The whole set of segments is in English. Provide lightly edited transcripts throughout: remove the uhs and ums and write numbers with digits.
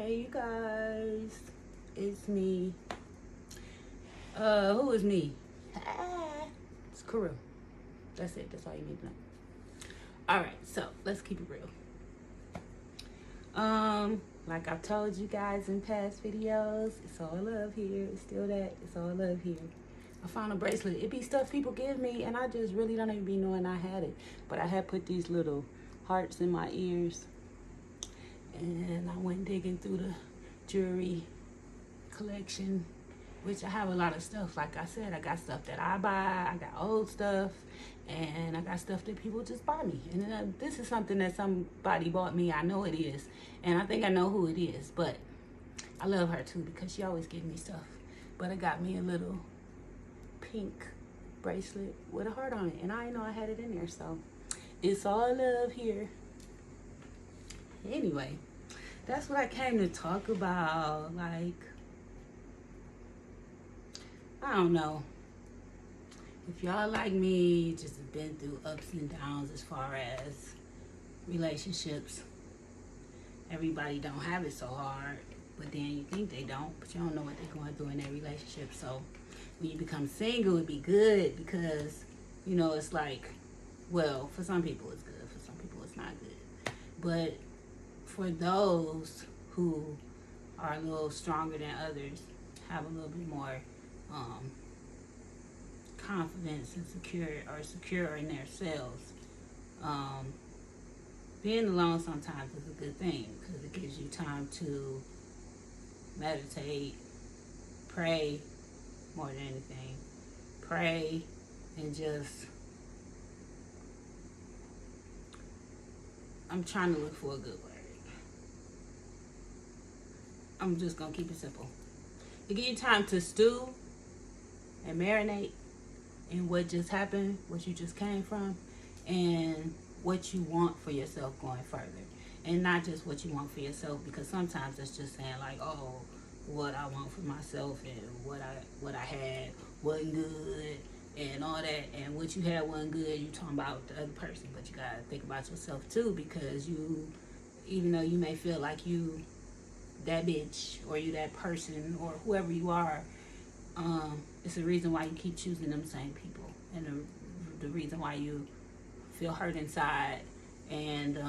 Hey you guys, it's me. Who is me? It's Karu. That's it. That's all you need to know. All right, so let's keep it real. Like I've told you guys in past videos, it's all love here. It's still that. It's all love here. I found a bracelet. It be stuff people give me, and I just really don't even be knowing I had it. But I had put these little hearts in my ears, and I went digging through the jewelry collection, which I have a lot of stuff. Like I said, I got stuff that I buy, I got old stuff, and I got stuff that people just buy me. And this is something that somebody bought me. I know it is, and I think I know who it is, but I love her too because she always gives me stuff. But it got me a little pink bracelet with a heart on it, and I didn't know I had it in there, so it's all love here. Anyway, that's what I came to talk about. Like, I don't know. If y'all like me, just have been through ups and downs as far as relationships. Everybody don't have it so hard, but then you think they don't, but you don't know what they're going through in their relationship. So when you become single, it'd be good because, you know, it's like, well, for some people it's good, for some people it's not good. But for those who are a little stronger than others, have a little bit more confidence and secure in themselves, being alone sometimes is a good thing because it gives you time to meditate, pray more than anything. Pray and just, I'm trying to look for a good word. I'm just going to keep it simple. It gives you time to stew and marinate in what just happened, what you just came from, and what you want for yourself going further. And not just what you want for yourself, because sometimes it's just saying like, oh, what I want for myself and what I had wasn't good and all that, and what you had wasn't good, you talking about the other person. But you gotta think about yourself too, because you, even though you may feel like you that bitch or you that person or whoever you are, it's the reason why you keep choosing them same people, and the reason why you feel hurt inside and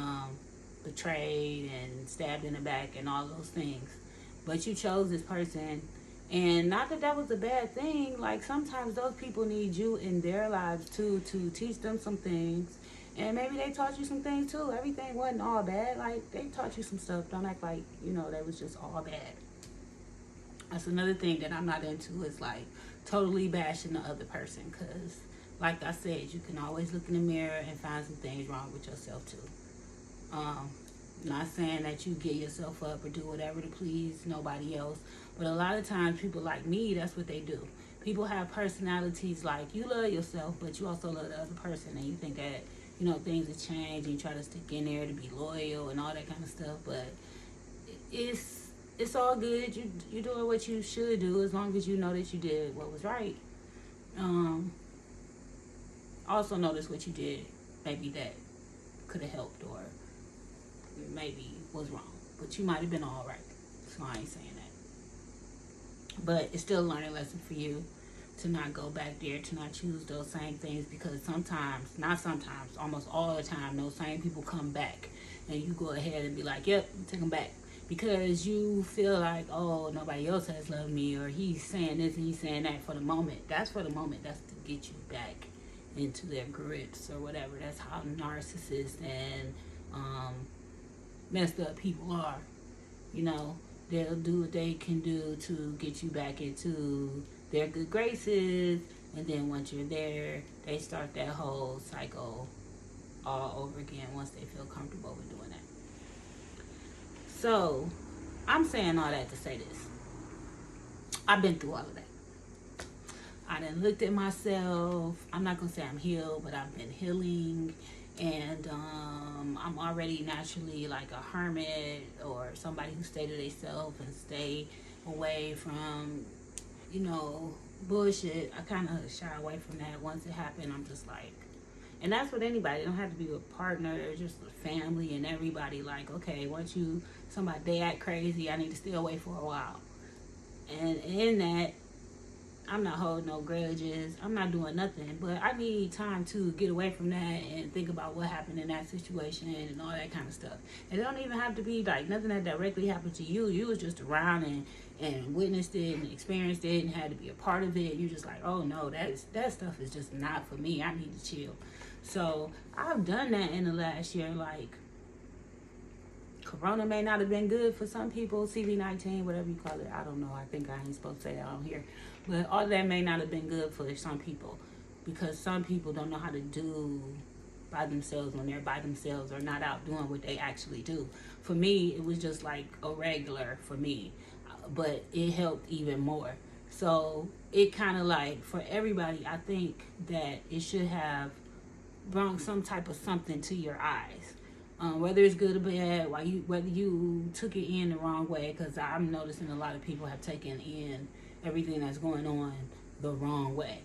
betrayed and stabbed in the back and all those things. But you chose this person, and not that that was a bad thing. Like, sometimes those people need you in their lives too, to teach them some things, and maybe they taught you some things too. Everything wasn't all bad. Like, they taught you some stuff. Don't act like, you know, that was just all bad. That's another thing that I'm not into, is like totally bashing the other person, because like I said, you can always look in the mirror and find some things wrong with yourself too. Not saying that you get yourself up or do whatever to please nobody else, but a lot of times people like me, that's what they do. People have personalities like, you love yourself, but you also love the other person, and you think that, you know, things have changed, and you try to stick in there to be loyal and all that kind of stuff. But it's all good. You're doing what you should do, as long as you know that you did what was right. Also notice what you did, maybe that could have helped, or maybe was wrong, but you might have been all right. So I ain't saying that, but it's still a learning lesson for you to not go back there, to not choose those same things, because sometimes, not sometimes, almost all the time, those same people come back, and you go ahead and be like, yep, take them back, because you feel like, oh, nobody else has loved me, or he's saying this and he's saying that for the moment. That's for the moment. That's to get you back into their grits or whatever. That's how narcissists and messed up people are. You know, they'll do what they can do to get you back into their good graces, and then once you're there, they start that whole cycle all over again once they feel comfortable with doing that. So I'm saying all that to say this: I've been through all of that. I done looked at myself. I'm not gonna say I'm healed, but I've been healing, and I'm already naturally like a hermit, or somebody who stay to themselves and stay away from, you know, bullshit. I kind of shy away from that. Once it happened, I'm just like, And that's with anybody. It don't have to be a partner or just a family and everybody. Like, okay, once somebody, they act crazy, I need to stay away for a while. And in that, I'm not holding no grudges. I'm not doing nothing. But I need time to get away from that and think about what happened in that situation and all that kind of stuff. It don't even have to be like nothing that directly happened to you. You was just around and witnessed it and experienced it and had to be a part of it. You're just like, oh no, that stuff is just not for me. I need to chill. So I've done that in the last year. Like, Corona may not have been good for some people, CV-19, whatever you call it. I don't know. I think I ain't supposed to say that on here. But all that may not have been good for some people, because some people don't know how to do by themselves when they're by themselves or not out doing what they actually do. For me, it was just like a regular for me, but it helped even more. So it kind of like, for everybody, I think that it should have brought some type of something to your eyes. Whether it's good or bad, whether you took it in the wrong way, because I'm noticing a lot of people have taken in everything that's going on the wrong way,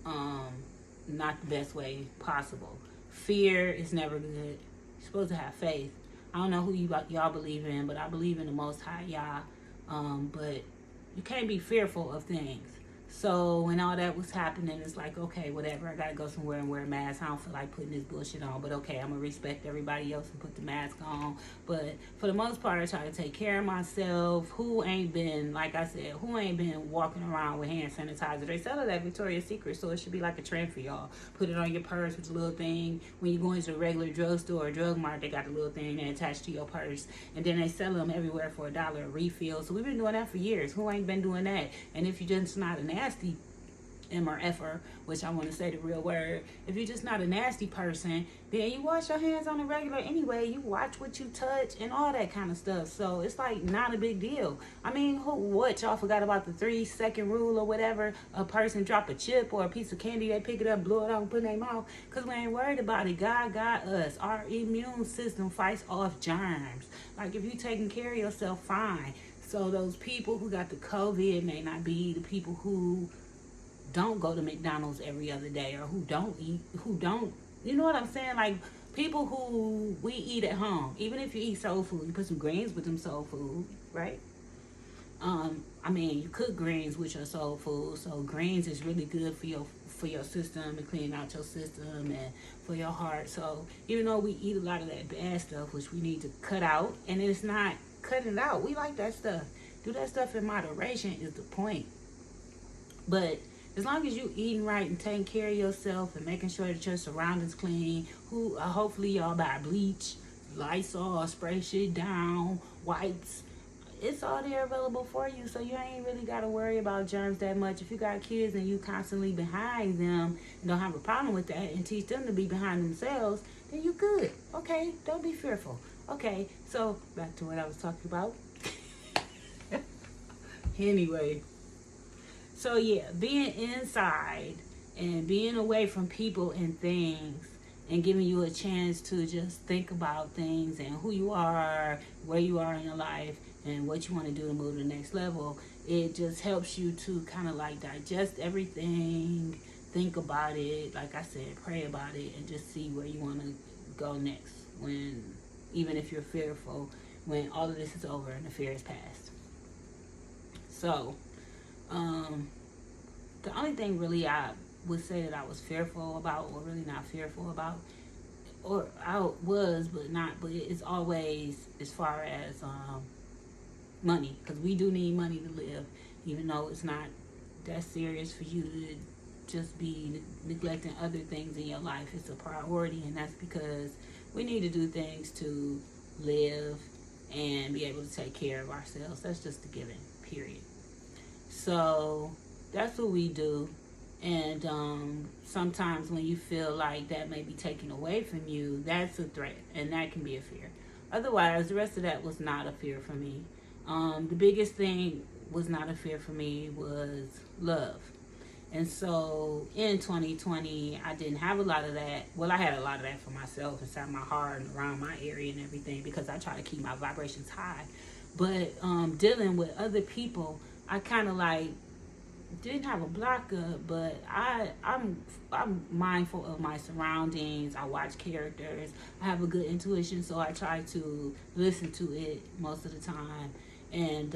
not the best way possible. Fear is never good. You're supposed to have faith. I don't know who y'all believe in, but I believe in the Most High, Yah. But you can't be fearful of things. So when all that was happening, it's like, okay, whatever. I got to go somewhere and wear a mask. I don't feel like putting this bullshit on. But okay, I'm going to respect everybody else and put the mask on. But for the most part, I try to take care of myself. Who ain't been, like I said, who ain't been walking around with hand sanitizer? They sell it at Victoria's Secret, so it should be like a trend for y'all. Put it on your purse with a little thing. When you go into a regular drugstore or drug mart, they got a little thing that attached to your purse. And then they sell them everywhere for $1 a refill. So we've been doing that for years. Who ain't been doing that? And if you're just not an nasty M or F-er, which I want to say the real word, if you're just not a nasty person, then you wash your hands on the regular anyway. You watch what you touch and all that kind of stuff. So it's like not a big deal. I mean, y'all forgot about the 3-second rule or whatever? A person drop a chip or a piece of candy, they pick it up, blow it out and put it in their mouth, because we ain't worried about it. God got us. Our immune system fights off germs. Like, if you taking care of yourself, fine. So those people who got the COVID may not be the people who don't go to McDonald's every other day, or who don't, you know what I'm saying? Like, people who we eat at home, even if you eat soul food, you put some greens with them soul food, right? I mean, you cook greens with your soul food, so greens is really good for your system and clean out your system and for your heart. So even though we eat a lot of that bad stuff, which we need to cut out, and it's not cutting it out, we like that stuff. Do that stuff in moderation is the point. But as long as you eating right and taking care of yourself and making sure that your surroundings clean, hopefully y'all buy bleach, Lysol, spray shit down, wipes. It's all there available for you, so you ain't really got to worry about germs that much. If you got kids and you constantly behind them and don't have a problem with that and teach them to be behind themselves, then you good. Okay, don't be fearful. Okay, so back to what I was talking about. Anyway. So yeah, being inside and being away from people and things and giving you a chance to just think about things and who you are, where you are in your life, and what you want to do to move to the next level, it just helps you to kind of like digest everything, think about it, like I said, pray about it, and just see where you want to go next, even if you're fearful, when all of this is over and the fear is past. So, the only thing really I would say that I was fearful about, or really not fearful about, or I was, but it's always as far as money, because we do need money to live, even though it's not that serious for you to just be neglecting other things in your life. It's a priority, and that's because we need to do things to live and be able to take care of ourselves. That's just a given, period. So that's what we do. And sometimes when you feel like that may be taken away from you, that's a threat, and that can be a fear. Otherwise, the rest of that was not a fear for me. The biggest thing was not a fear for me was love. And so in 2020, I didn't have a lot of that. Well, I had a lot of that for myself inside my heart and around my area and everything, because I try to keep my vibrations high. But dealing with other people, I kind of like didn't have a block-up, but I'm mindful of my surroundings. I watch characters. I have a good intuition, so I try to listen to it most of the time, and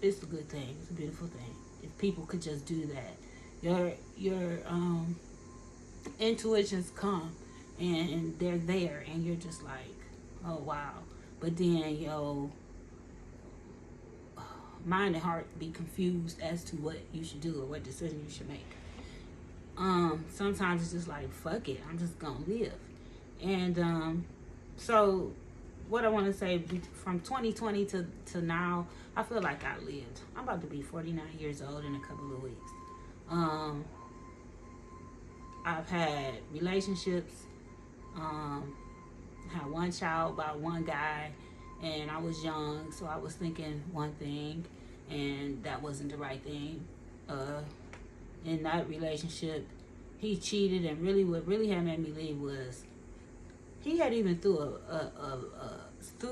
it's a good thing. It's a beautiful thing. If people could just do that, your intuitions come, and they're there, and you're just like, oh wow. But then mind and heart be confused as to what you should do or what decision you should make. Sometimes it's just like, fuck it, I'm just gonna live. And so what I want to say, from 2020 to now, I feel like I lived. I'm about to be 49 years old in a couple of weeks. I've had relationships, had one child by one guy, and I was young, so I was thinking one thing, and that wasn't the right thing. In that relationship, he cheated, and really, what really had made me leave was he had even threw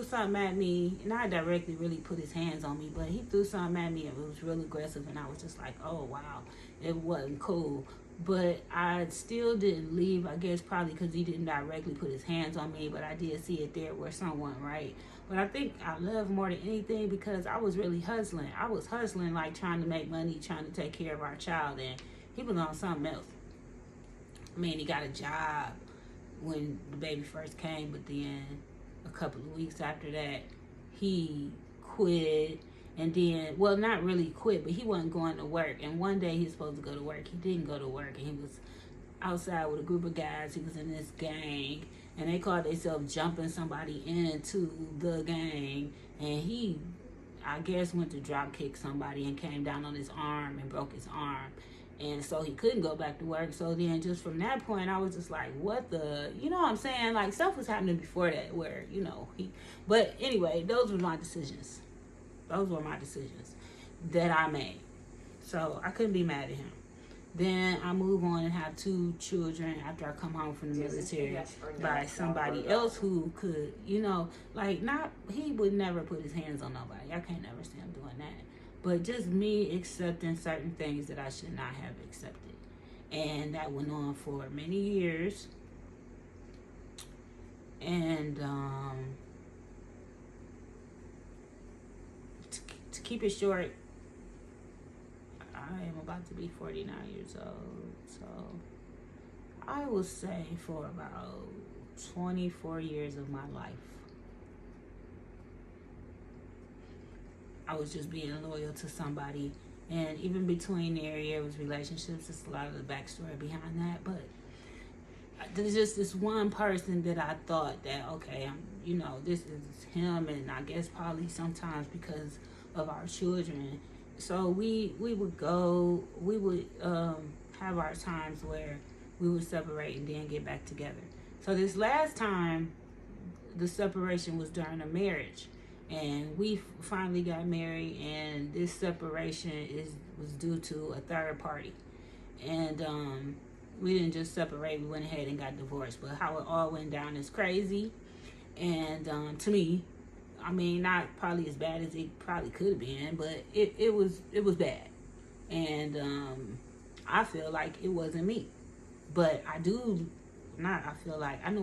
something at me, not directly really put his hands on me, but he threw something at me, and it was real aggressive, and I was just like, oh wow, it wasn't cool. But I still didn't leave, I guess probably because he didn't directly put his hands on me, but I did see it there where someone, right? But I think I love more than anything because I was really hustling. I was hustling, like trying to make money, trying to take care of our child, and he was on something else. I mean, he got a job when the baby first came, but then a couple of weeks after that, he quit. And then, well, not really quit, but he wasn't going to work. And one day he was supposed to go to work. He didn't go to work, and he was outside with a group of guys. He was in this gang, and they called themselves jumping somebody into the gang. And he, I guess, went to drop kick somebody and came down on his arm and broke his arm. And so he couldn't go back to work. So then just from that point, I was just like, what the, you know what I'm saying? Like, stuff was happening before that where, but anyway, those were my decisions. Those were my decisions that I made. So I couldn't be mad at him. Then I move on and have 2 children after I come home from the military by somebody else who could, he would never put his hands on nobody. I can't never see him doing that. But just me accepting certain things that I should not have accepted. And that went on for many years. And to keep it short, I am about to be 49 years old. So I will say for about 24 years of my life, I was just being loyal to somebody. And even between there, it was relationships. It's a lot of the backstory behind that. But there's just this one person that I thought that, okay, this is him. And I guess probably sometimes because of our children. So we would have our times where we would separate and then get back together. So this last time, the separation was during a marriage. And we finally got married, and this separation was due to a third party. And we didn't just separate, we went ahead and got divorced. But how it all went down is crazy. And to me, I mean, not probably as bad as it probably could have been, but it was bad. And I feel like it wasn't me. But I know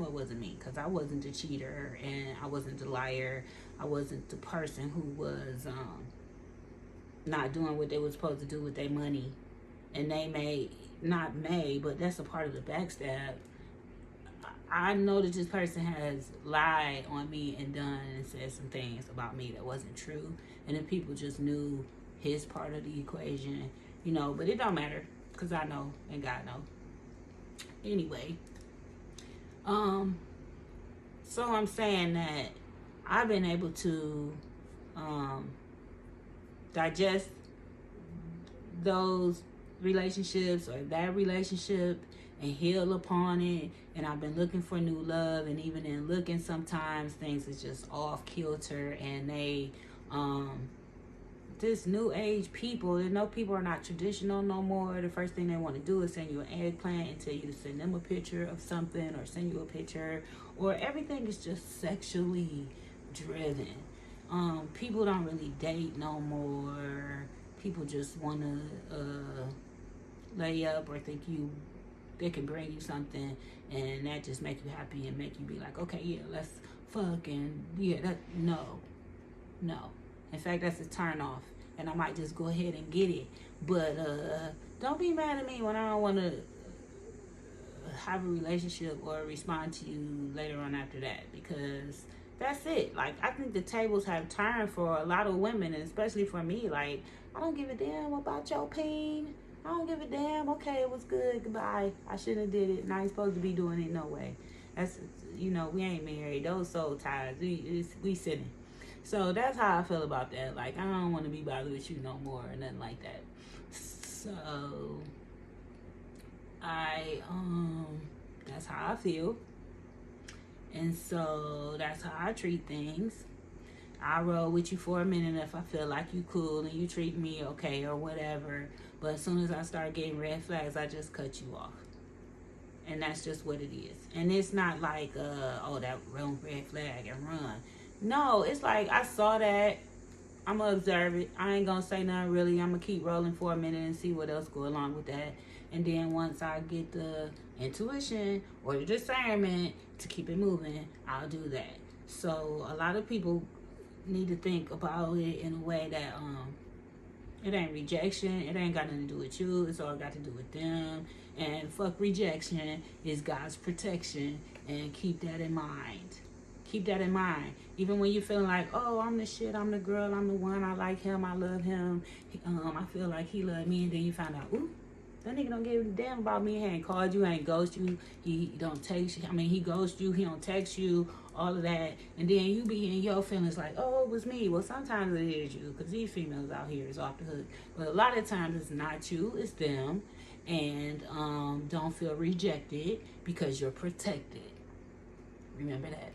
it wasn't me, because I wasn't the cheater, and I wasn't the liar. I wasn't the person who was not doing what they were supposed to do with their money. And but that's a part of the backstab. I know that this person has lied on me and done and said some things about me that wasn't true. And then people just knew his part of the equation, but it don't matter, because I know and God knows. Anyway, so I'm saying that I've been able to digest those relationships or that relationship and heal upon it. And I've been looking for new love, and even in looking, sometimes things is just off kilter, and they this new age people, people are not traditional no more. The first thing they want to do is send you an eggplant and tell you to send them a picture of something, or send you a picture, or everything is just sexually driven. People don't really date no more. people just want to lay up or think they can bring you something, and that just make you happy and make you be like, okay, yeah, let's fuck, and yeah, that no. In fact, that's a turn off, and I might just go ahead and get it. But don't be mad at me when I don't want to have a relationship or respond to you later on after that, because that's it. Like, I think the tables have turned for a lot of women, and especially for me. Like, I don't give a damn about your pain. I don't give a damn. Okay, it was good. Goodbye. I shouldn't have did it, and I ain't supposed to be doing it no way. That's, we ain't married. Those soul ties, we sinning. So that's how I feel about that. Like, I don't want to be bothered with you no more or nothing like that. So that's how I feel. And so that's how I treat things. I roll with you for a minute if I feel like you cool and you treat me okay or whatever. But as soon as I start getting red flags, I just cut you off. And that's just what it is. And it's not like, that red flag and run. No, it's like, I saw that. I'm going to observe it. I ain't going to say nothing really. I'm going to keep rolling for a minute and see what else go along with that. And then once I get the intuition or the discernment to keep it moving, I'll do that. So a lot of people need to think about it in a way that it ain't rejection. It ain't got nothing to do with you. It's all got to do with them. And fuck rejection is God's protection. And keep that in mind. Keep that in mind. Even when you're feeling like, oh, I'm the shit, I'm the girl, I'm the one, I like him, I love him, I feel like he loved me, and then you find out, ooh, that nigga don't give a damn about me. He ain't called you, ain't ghost you, he don't text you. I mean, he ghosts you, he don't text you, all of that. And then you be in your feelings like, oh, it was me. Well, sometimes it is you, because these females out here is off the hook. But a lot of times it's not you, it's them. And don't feel rejected because you're protected. Remember that.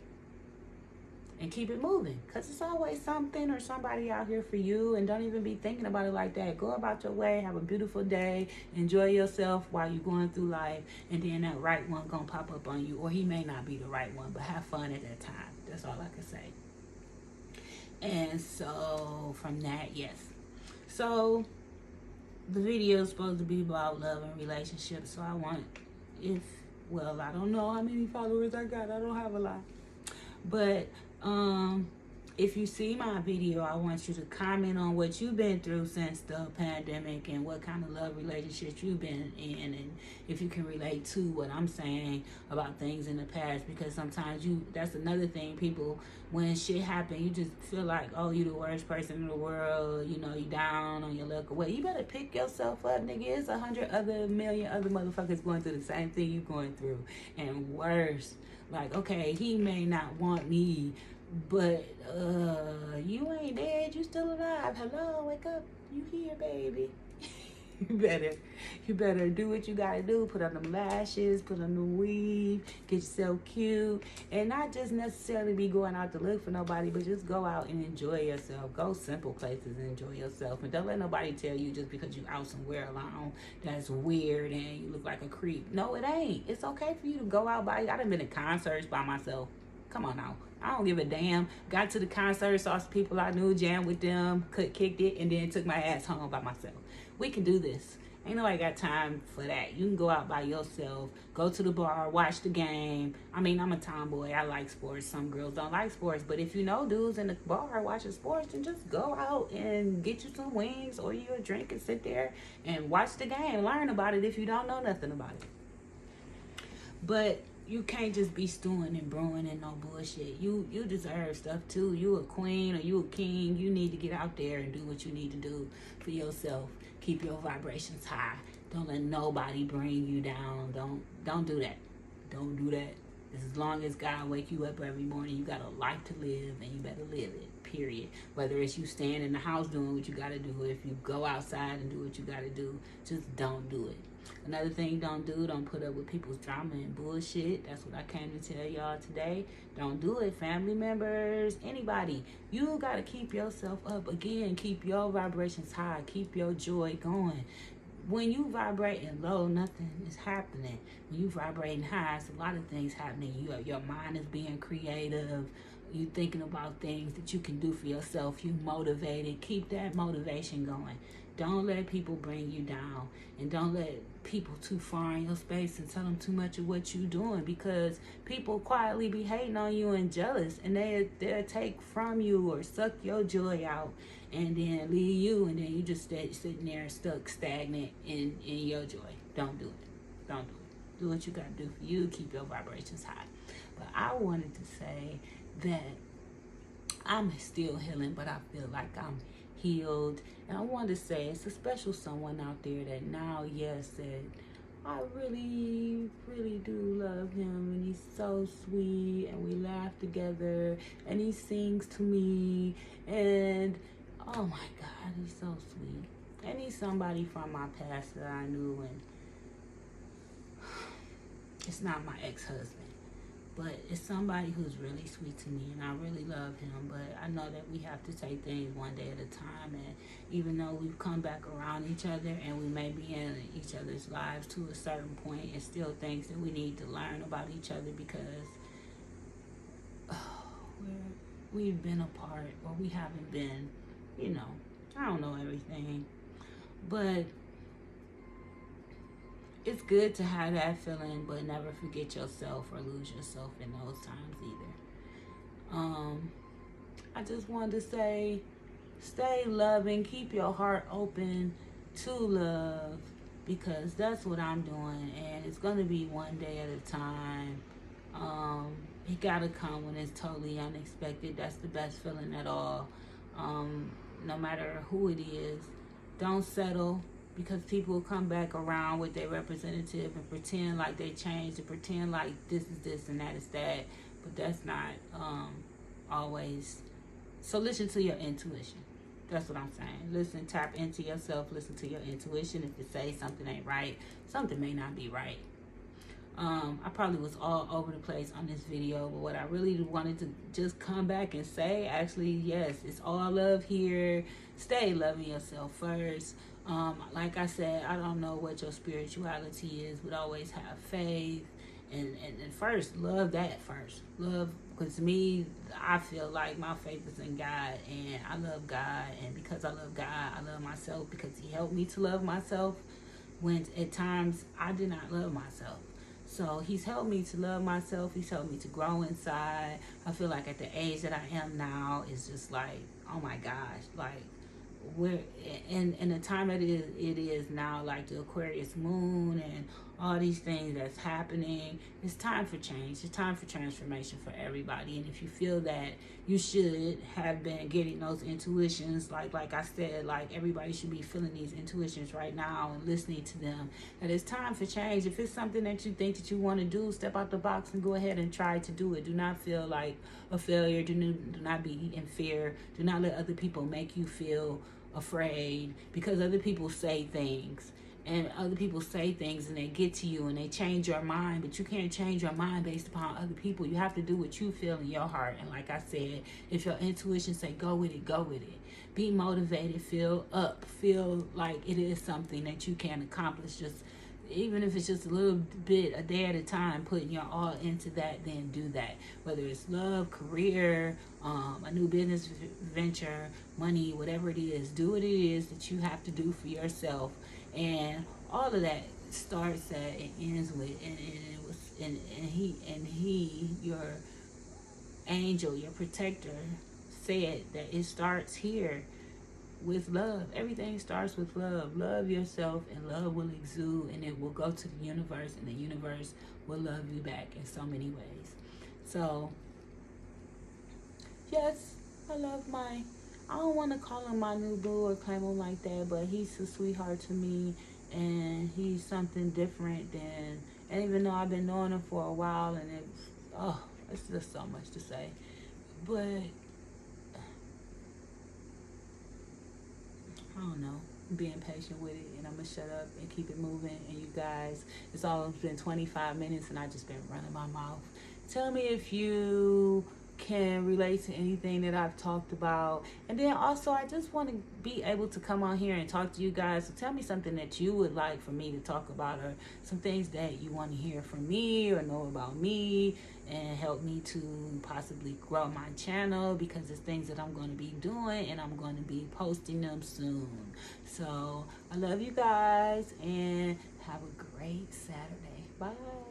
And keep it moving, because it's always something or somebody out here for you. And don't even be thinking about it like that. Go about your way, have a beautiful day, enjoy yourself while you're going through life, and then that right one gonna pop up on you. Or he may not be the right one, but have fun at that time. That's all I can say. And so from that, yes, so the video is supposed to be about love and relationships. So I want, I don't know how many followers I got, I don't have a lot, but if you see my video, I want you to comment on what you've been through since the pandemic and what kind of love relationships you've been in, and if you can relate to what I'm saying about things in the past, because sometimes that's another thing, people, when shit happen, you just feel like, oh, you the worst person in the world, you down on your luck. Well, you better pick yourself up, nigga. It's 100 million other motherfuckers going through the same thing you going through, and worse. Like, okay, he may not want me, but you ain't dead, you still alive. Hello, wake up, you here, baby. you better do what you gotta do. Put on them lashes, put on the weave, get yourself cute, and not just necessarily be going out to look for nobody, but just go out and enjoy yourself. Go simple places and enjoy yourself, and don't let nobody tell you just because you out somewhere alone that's weird and you look like a creep. No, it ain't. It's okay for you to go out I done been to concerts by myself. Come on now. I don't give a damn. Got to the concert, saw some people I knew, jammed with them, kicked it, and then took my ass home by myself. We can do this. Ain't nobody got time for that. You can go out by yourself, go to the bar, watch the game. I mean, I'm a tomboy. I like sports. Some girls don't like sports. But if you know dudes in the bar watching sports, then just go out and get you some wings or you a drink and sit there and watch the game. Learn about it if you don't know nothing about it. But you can't just be stewing and brewing and no bullshit. You deserve stuff too. You a queen or you a king. You need to get out there and do what you need to do for yourself. Keep your vibrations high. Don't let nobody bring you down. Don't do that. Don't do that. As long as God wake you up every morning, you got a life to live, and you better live it, period. Whether it's you staying in the house doing what you got to do, or if you go outside and do what you got to do, just don't do it. Another thing don't put up with people's drama and bullshit. That's what I came to tell y'all today. Don't do it. Family members, anybody. You got to keep yourself up. Again, keep your vibrations high. Keep your joy going. When you vibrating low, nothing is happening. When you vibrating high, it's a lot of things happening. Your mind is being creative. You thinking about things that you can do for yourself. You motivated. Keep that motivation going. Don't let people bring you down, and don't let people too far in your space and tell them too much of what you're doing, because people quietly be hating on you and jealous, and they'll take from you or suck your joy out and then leave you, and then you just sitting there stuck stagnant in your joy. Don't do it. Don't do it. Do what you got to do for you. Keep your vibrations high. But I wanted to say that I'm still healing, but I feel like I'm healed. And I wanted to say it's a special someone out there that now, yes, said, I really, really do love him, and he's so sweet, and we laugh together, and he sings to me, and oh my God, he's so sweet. And he's somebody from my past that I knew, and it's not my ex-husband, but it's somebody who's really sweet to me, and I really love him. But I know that we have to take things one day at a time, and even though we've come back around each other and we may be in each other's lives to a certain point, it's still things that we need to learn about each other, because we've been apart, or we haven't been, I don't know everything, but it's good to have that feeling, but never forget yourself or lose yourself in those times either. I just wanted to say, stay loving, keep your heart open to love, because that's what I'm doing, and it's going to be one day at a time. It got to come when it's totally unexpected. That's the best feeling at all. No matter who it is, don't settle, because people will come back around with their representative and pretend like they changed, and pretend like this is this and that is that, but that's not always. So listen to your intuition. That's what I'm saying. Listen, tap into yourself, listen to your intuition. If it says something ain't right, something may not be right. I probably was all over the place on this video, but what I really wanted to just come back and say, actually, yes, it's all love here. Stay loving yourself first. Like I said, I don't know what your spirituality is, but always have faith. And first, love that first. Love, because to me, I feel like my faith is in God, and I love God. And because I love God, I love myself, because he helped me to love myself when at times I did not love myself. So he's helped me to love myself. He's helped me to grow inside. I feel like at the age that I am now, it's just like, oh my gosh, like we're in the time that it is now, like the Aquarius moon and all these things that's happening. It's time for change. It's time for transformation for everybody. And if you feel that you should have been getting those intuitions, like I said, like everybody should be feeling these intuitions right now and listening to them. And it's time for change. If it's something that you think that you want to do, step out the box and go ahead and try to do it. Do not feel like a failure. Do not be in fear. Do not let other people make you feel afraid, because other people say things, and other people say things and they get to you and they change your mind, but you can't change your mind based upon other people. You have to do what you feel in your heart. And like I said, if your intuition say go with it, go with it. Be motivated, feel up, feel like it is something that you can accomplish. Just even if it's just a little bit a day at a time, putting your all into that, then do that. Whether it's love, career, a new business venture, money, whatever it is, do what it is that you have to do for yourself. And all of that starts at and ends with, and he, your angel, your protector, said that it starts here with love. Everything starts with love. Love yourself, and love will exude, and it will go to the universe, and the universe will love you back in so many ways. So yes, I don't want to call him my new boo or claim him like that, but he's a sweetheart to me, and he's something different than, and even though I've been knowing him for a while, and it's just so much to say, but I don't know, being patient with it, and I'm gonna shut up and keep it moving. And you guys, it's almost been 25 minutes and I just been running my mouth. Tell me if you can relate to anything that I've talked about. And then also, I just want to be able to come on here and talk to you guys. So tell me something that you would like for me to talk about, or some things that you want to hear from me or know about me, and help me to possibly grow my channel, because it's things that I'm going to be doing and I'm going to be posting them soon. So I love you guys and have a great Saturday. Bye.